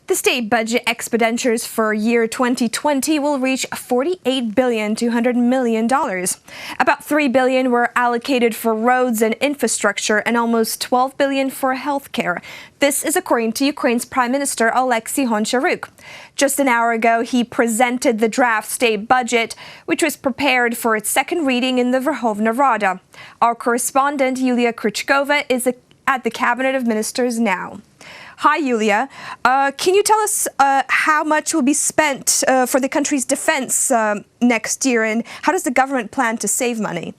The state budget expenditures for year 2020 will reach $48.2 billion. About $3 billion were allocated for roads and infrastructure and almost $12 billion for healthcare. This is according to Ukraine's Prime Minister Oleksiy Honcharuk. Just an hour ago, he presented the draft state budget, which was prepared for its second reading in the Verkhovna Rada. Our correspondent Yulia Krychkova is at the Cabinet of Ministers now. Hi, Yulia. Can you tell us how much will be spent for the country's defense next year, and how does the government plan to save money?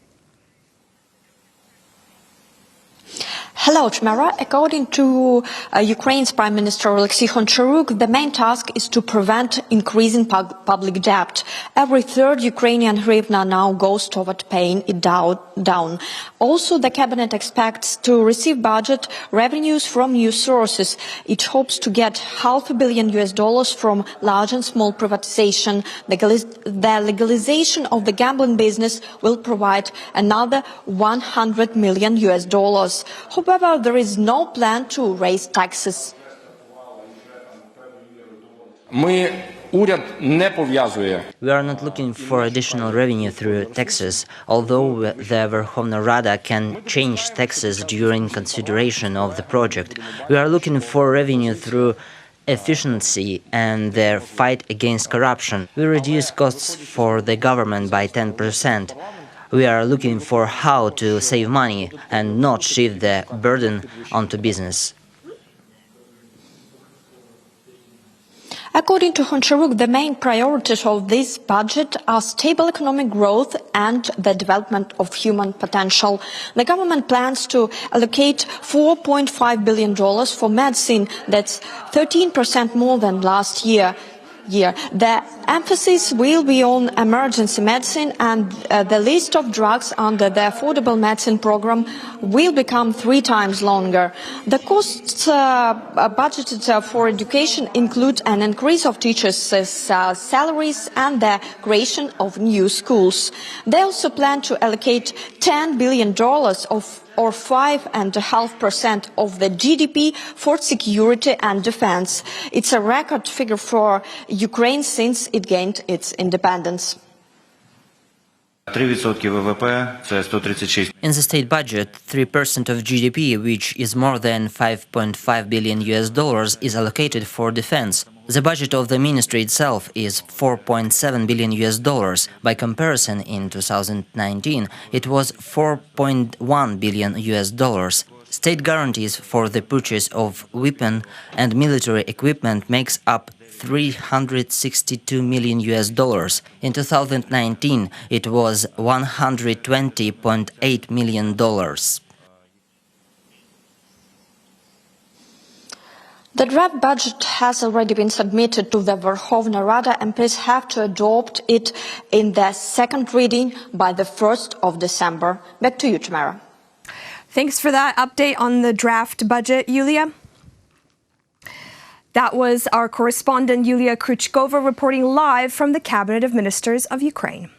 Hello, Chmera. According to Ukraine's Prime Minister Oleksiy Honcharuk, the main task is to prevent increasing public debt. Every third Ukrainian hryvnia now goes toward paying it down. Also, the cabinet expects to receive budget revenues from new sources. It hopes to get $500 million from large and small privatization. The legalization of the gambling business will provide another $100 million. However, there is no plan to raise taxes. We are not looking for additional revenue through taxes, although the Verkhovna Rada can change taxes during consideration of the project. We are looking for revenue through efficiency and the fight against corruption. We reduce costs for the government by 10%. We are looking for how to save money and not shift the burden onto business. According to Honcharuk, the main priorities of this budget are stable economic growth and the development of human potential. The government plans to allocate $4.5 billion for medicine. That's 13% more than last year. The emphasis will be on emergency medicine, and the list of drugs under the affordable medicine program will become 3 times longer. The costs budgeted for education include an increase of teachers' salaries and the creation of new schools. They also plan to allocate $10 billion or 5.5% of the GDP for security and defense. It's a record figure for Ukraine since it gained its independence. In the state budget, 3% of GDP, which is more than $5.5 billion, is allocated for defense. The budget of the ministry itself is $4.7 billion. By comparison, in 2019, it was $4.1 billion. State guarantees for the purchase of weapon and military equipment makes up $362 million. In 2019, it was $120.8 million. The draft budget has already been submitted to the Verkhovna Rada. MPs have to adopt it in the second reading by the 1st of December. Back to you, Chmera. Thanks for that update on the draft budget, Yulia. That was our correspondent Yulia Krychkova reporting live from the Cabinet of Ministers of Ukraine.